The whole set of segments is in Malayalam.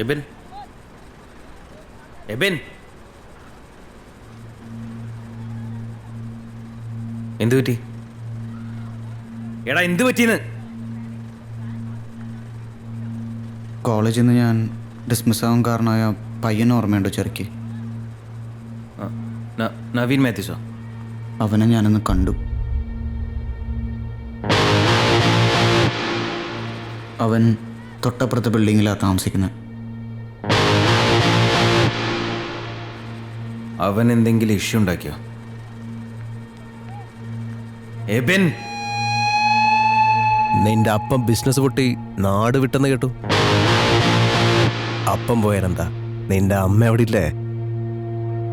എബിൻ, എബിൻ, എന്തു പറ്റി? എടാ എന്തു പറ്റിയെന്ന്? കോളേജിൽ നിന്ന് ഞാൻ ഡിസ്മിസ് ആവാൻ കാരണമായ പയ്യനെ ഓർമ്മയുണ്ടോ ചെറുക്കി? നവീൻ മാത്യൂസോ? അവനെ ഞാനൊന്ന് കണ്ടു. അവൻ തൊട്ടപ്പുറത്തെ ബിൽഡിങ്ങിലാണ് താമസിക്കുന്നത്. അവൻ എന്തെങ്കിലും ഇഷ്യൂ ഉണ്ടാക്കിയോ? എബിൻ, നിന്റെ അപ്പം ബിസിനസ് പൊട്ടി നാട് വിട്ടെന്ന് കേട്ടു. അപ്പം പോയാലെന്താ, നിന്റെ അമ്മ അവിടെ ഇല്ലേ?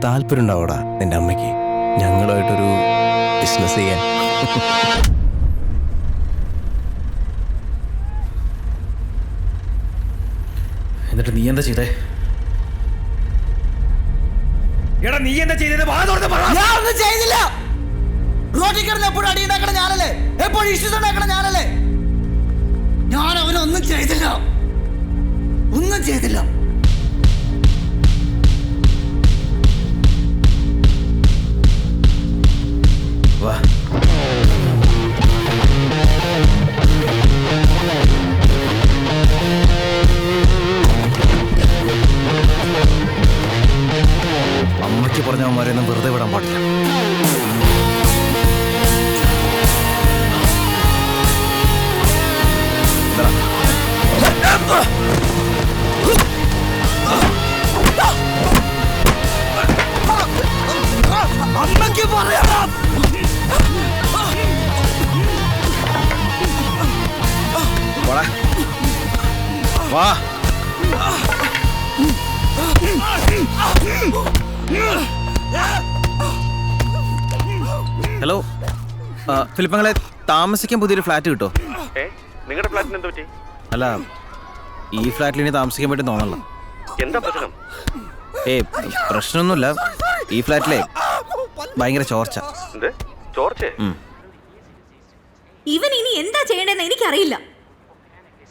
താല്പര്യം ഉണ്ടാവൂടാ നിന്റെ അമ്മയ്ക്ക് ഞങ്ങളുമായിട്ടൊരു ബിസിനസ് ചെയ്യാൻ? എന്നിട്ട് നീ എന്താ ചെയ്തേ? എടാ നീ എന്താ ചെയ്തത്? ഞാനൊന്നും ചെയ്തില്ല. റോഡിൽ കിടന്ന് എപ്പോഴും അടി ഉണ്ടാക്കണ ഞാനല്ലേ, എപ്പോഴും ഇഷ്യൂസ് ഉണ്ടാക്കണ ഞാനല്ലേ. ഞാൻ അവനൊന്നും ചെയ്തില്ല, ഒന്നും ചെയ്തില്ല. വാ, അമ്മയ്ക്ക് പറഞ്ഞവന്മാരെയൊന്നും വെറുതെ വിടാൻ പാടില്ല. അമ്മയ്ക്ക് പറയണം. വാ, ഹലോ ഫിലിപ്പങ്ങളെ, താമസിക്കാൻ പുതിയൊരു ഫ്ലാറ്റ് കിട്ടോ? നിങ്ങളുടെ ഫ്ലാറ്റിന് എന്താ പറ്റി? അല്ല, ഈ ഫ്ലാറ്റിൽ ഇനി താമസിക്കാൻ പറ്റും തോന്നല്ലോ. എന്താ പ്രശ്നം? പ്രശ്നമൊന്നുമില്ല. ഈ ഫ്ലാറ്റിലെ ഭയങ്കര ചോർച്ച. എന്ത് ചോർച്ചേ? ഇവൻ ഇനി എന്താ ചെയ്യണ്ടെന്ന് എനിക്കറിയില്ല.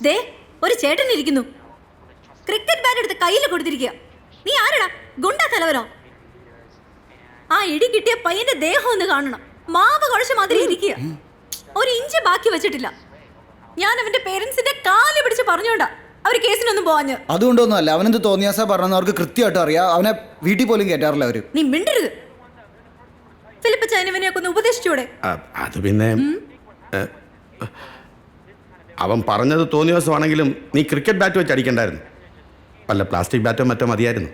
ദേ ഒരു ചേട്ടൻ ഇരിക്കുന്നു, ക്രിക്കറ്റ് ബാറ്റ് എടുത്ത് കയ്യിൽ കൊടുത്തിരിക്കുക. നീ ആരടാ? ഗുണ്ടാ തലവനോ? ആ ഇടി കിട്ടിയ പയ്യന്റെ ദേഹം ഒന്ന് കാണണം. മാവ് കുഴച്ച മാതിരി ഇരിക്കുക, ഒരു ഇഞ്ച് ബാക്കി വെച്ചിട്ടില്ല. ഞാൻ അവന്റെ പേരൻസിന്റെ കാല് പിടിച്ച് പറഞ്ഞോണ്ടാ അവര് കേസിനൊന്നും പോവാഞ്ഞ്. അതുകൊണ്ടൊന്നും അല്ല, അവനെന്ത് തോന്നിയാസാ പറഞ്ഞെന്ന് അവർക്ക് കൃത്യമായിട്ട് അറിയാം. അവനെ വീട്ടിൽ പോലും കയറ്റാറില്ല അവര്. നീ മിണ്ടരുത്. ഫിലിപ്പ് ചൈനവനെയൊക്കെ ഒന്ന് ഉപദേശിച്ചൂടെ? അത് പിന്നെ അവൻ പറഞ്ഞത് തോന്നിയ ദിവസമാണെങ്കിലും നീ ക്രിക്കറ്റ് ബാറ്റ് വെച്ച് അടിക്കണ്ടായിരുന്നു, വല്ല പ്ലാസ്റ്റിക് ബാറ്റോ മറ്റോ മതിയായിരുന്നു.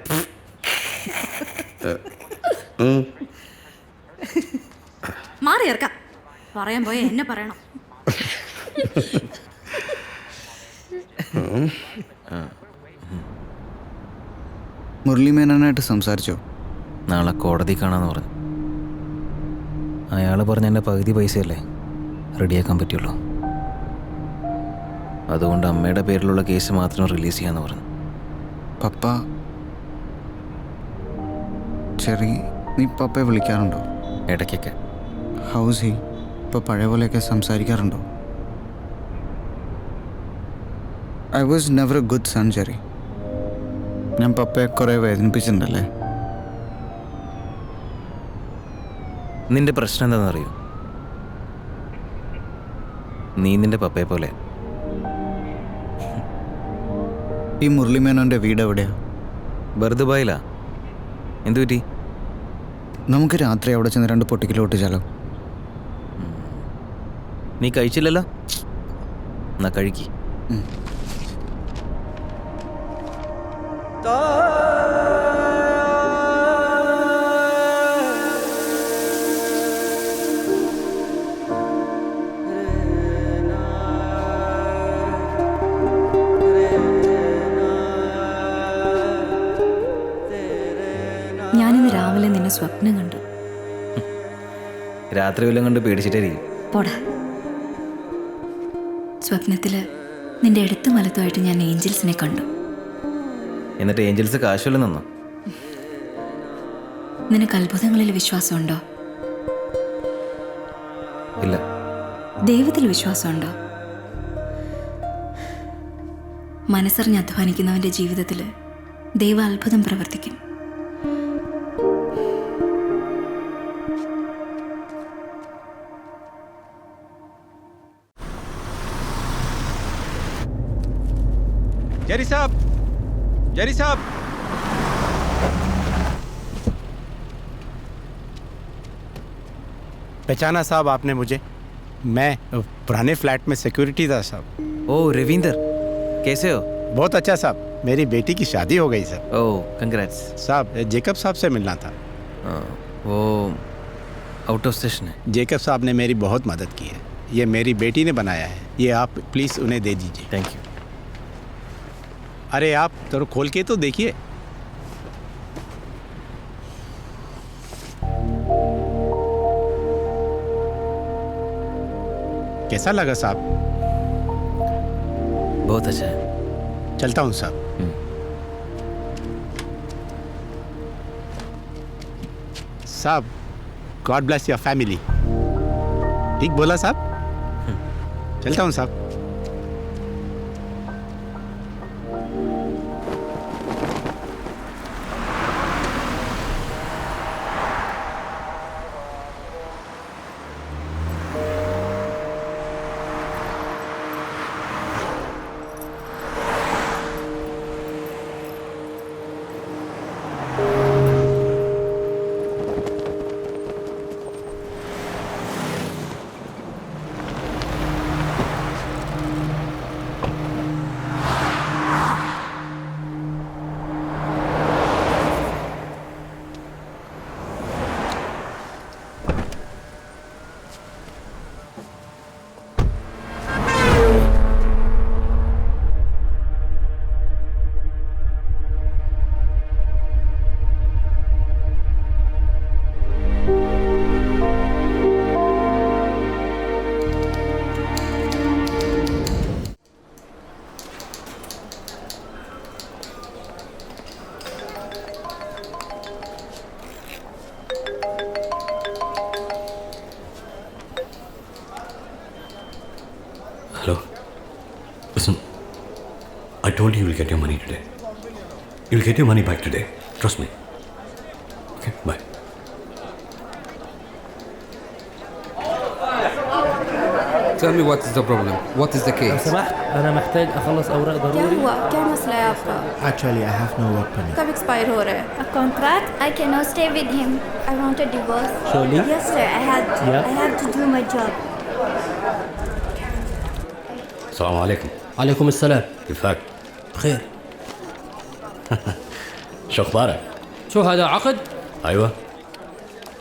മാറി ഇറക്കാം. പറയാൻ പോയ എന്നെ പറയണം. മുരളി മേനോനായിട്ട് സംസാരിച്ചോ? നാളെ കോടതി കാണാന്ന് പറഞ്ഞു. അയാൾ പറഞ്ഞ എൻ്റെ പകുതി പൈസയല്ലേ റെഡിയാക്കാൻ പറ്റുള്ളൂ. അതുകൊണ്ട് അമ്മയുടെ പേരിലുള്ള കേസ് മാത്രം റിലീസ് ചെയ്യാന്ന് പറഞ്ഞു. പപ്പ ചെറി, നീ പപ്പയെ വിളിക്കാറുണ്ടോ? ഇടയ്ക്കൊക്കെ. ഹൗസ് ഹി ഇപ്പോൾ പഴയ പോലെയൊക്കെ സംസാരിക്കാറുണ്ടോ? I was never a good son Cherry. ഞാൻ പപ്പയെ കുറേ വേദനിപ്പിച്ചിട്ടുണ്ടല്ലേ? നിന്റെ പ്രശ്നം എന്താണെന്നറിയോ? നീ നിന്റെ പപ്പയെ പോലെ. ഈ മുരളി മേനോൻ്റെ വീട് എവിടെയാ? ബർദുബായിലാ. എന്തു പറ്റി? നമുക്ക് രാത്രി അവിടെ ചെന്ന് 2 പൊട്ടിക്കൽ പൊട്ടിച്ചാലോ? നീ കഴിച്ചില്ലല്ലോ, എന്നാ കഴിക്കി. ഞാനിന്ന് രാവിലെ നിന്നെ സ്വപ്നം കണ്ടു. രാത്രി വല്ലതും കൊണ്ട് പേടിച്ചിട്ടായിരിക്കും. പോടാ. സ്വപ്നത്തില് നിന്റെ എടുത്തും വലത്തുമായിട്ട് ഞാൻ ഏഞ്ചൽസിനെ കണ്ടു. എന്നിട്ട് ഏഞ്ചൽസ് കാശുവല്ല നിന്നോ? നിനക്ക് അത്ഭുതങ്ങളിൽ വിശ്വാസമുണ്ടോ? ഇല്ല. ദൈവത്തിൽ വിശ്വാസമുണ്ടോ? മനസ്സറിഞ്ഞ് അധ്വാനിക്കുന്നവൻ്റെ ജീവിതത്തിൽ ദൈവം അത്ഭുതം പ്രവർത്തിക്കും. जरी साहब, जरी साहब, पहचाना साहब आपने मुझे? मैं पुराने फ्लैट में सिक्योरिटी था साहब. ओ रविंदर, कैसे हो? बहुत अच्छा साहब, मेरी बेटी की शादी हो गई सर. ओ कंग्रेट्स. साहब जेकब साहब से मिलना था. वो आउट ऑफ स्टेशन है. जेकब साहब ने मेरी बहुत मदद की है. ये मेरी बेटी ने बनाया है. ये आप प्लीज़ उन्हें दे दीजिए. Thank you. अरे आप थोड़ा खोल के तो देखिए. कैसा लगा साहब? बहुत अच्छा है. चलता हूँ साहब. साहब गॉड ब्लेस योर फैमिली. ठीक बोला साहब? चलता हूँ साहब. Hello. Listen, I told you you'll get your money today. You'll get your money back today. Trust me. Okay, bye. Tell me what is the problem. What is the لو case? سمحت أنا محتاج أخلص أوراق क्या ضروري. हुआ? क्या मसला है आपका? Actually, I have no work permit. कब एक्सपायर हो रहा है? A contract? I cannot stay with him. I want a divorce. Surely? Yes, sir. I have to do my job. السلام عليكم. عليكم السلام. كيفك؟ بخير. شو أخبارك؟ شو هذا عقد؟ أيوة.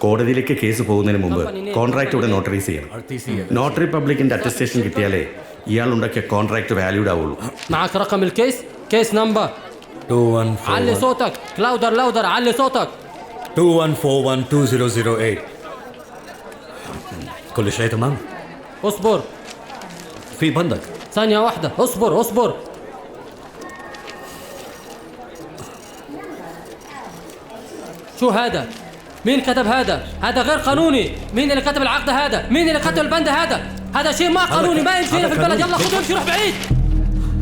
കോടതിയിലേക്ക് കേസ് പോകുന്നതിന് മുമ്പ് കോൺട്രാക്ട് ഇവിടെ നോട്ടറൈസ് ചെയ്യണം. നോട്ടറി പബ്ലിക്കിന്റെ അറ്റസ്റ്റേഷൻ കിട്ടിയാലേ ഇയാൾ ഉണ്ടാക്കിയ കോൺട്രാക്ട് വാല്യൂഡ് ആവുള്ളൂ. معك رقم الكيس؟ كيس نمبر 2141 علي صوتك. لاودر علي صوتك. 21412008. كل شيء تمام؟ اصبر في بندك. ثانية واحدة. اصبر شو هذا؟ مين كتب هذا؟ هذا غير قانوني. مين اللي كتب العقد هذا؟ مين اللي كتب البند هذا؟ هذا شيء ما قانوني ما يمشي هنا في البلد. يلا خذوا امشي روح بعيد.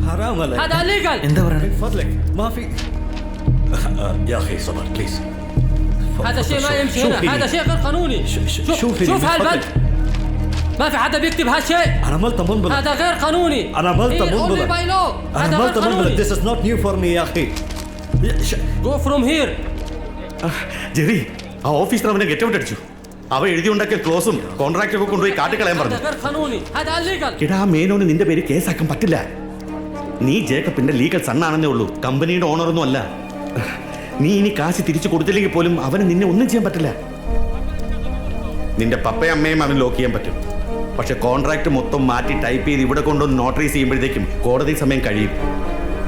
حرام عليك. هذا الليجل. من فضلك ما في. يا أخي صبر بليز. هذا شيء ما يمشي هنا. هذا شيء غير قانوني. شوف هالبند. ما في حدا بيكتب هالشيء. أنا عملت منبلة. هذا غير قانوني. أنا عملت منبلة. هذا غير قانوني. This is not new for me يا أخي. Go from here. Jerry, ആ ഓഫീസർ അവനെ ഗെറ്റ് ഔട്ട് അടിച്ചു. അവ എഴുതി ഉണ്ടാക്കിയ ക്ലോസും കോൺട്രാക്ട് ഒക്കെ കൊണ്ടുപോയി കാട്ടിക്കളയാൻ പറഞ്ഞു. هذا غير قانوني. هذا illegal. എടാ, ആ മേനോന് നിന്റെ പേര് കേസാക്കാൻ പറ്റില്ല. നീ ജേക്കബിന്റെ ലീഗൽ സണ്ണാണെന്നേ ഉള്ളൂ, കമ്പനിയുടെ ഓണറൊന്നും അല്ല. നീ ഇനി കാശ് തിരിച്ചു കൊടുത്തില്ലെങ്കിൽ പോലും അവന് നിന്നെ ഒന്നും ചെയ്യാൻ പറ്റില്ല. നിന്റെ പപ്പയും അമ്മയും അവന് ലോക്ക് ചെയ്യാൻ പറ്റും. പക്ഷെ കോൺട്രാക്ട് മൊത്തം മാറ്റി ടൈപ്പ് ചെയ്ത് ഇവിടെ കൊണ്ടുവന്ന് നോട്ടറൈസ് ചെയ്യുമ്പോഴത്തേക്കും കോടതി സമയം കഴിയും.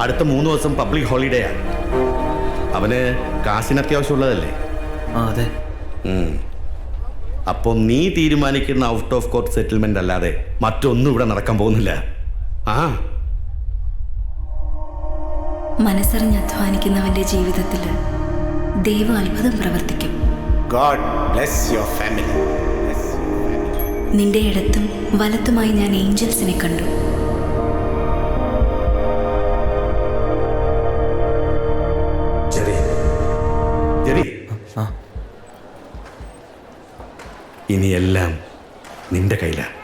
അടുത്ത 3 ദിവസം പബ്ലിക് ഹോളിഡേയാ. അവന് കാശിന് അത്യാവശ്യമുള്ളതല്ലേ? അതെ. അപ്പോൾ നീ തീരുമാനിക്കുന്ന ഔട്ട് ഓഫ് കോർട്ട് സെറ്റിൽമെന്റ് അല്ലാതെ മറ്റൊന്നും ഇവിടെ നടക്കാൻ പോകുന്നില്ല. മനസ്സറിഞ്ഞ് അധ്വാനിക്കുന്നവന്റെ ജീവിതത്തിൽ ദൈവം അത്ഭുതം പ്രവർത്തിക്കും. God bless your family. നിന്റെ ഇടത്തും വലത്തുമായി ഞാൻ ഏഞ്ചൽസിനെ കണ്ടു. ഇനിയെല്ലാം നിന്റെ കയ്യിലാണ്.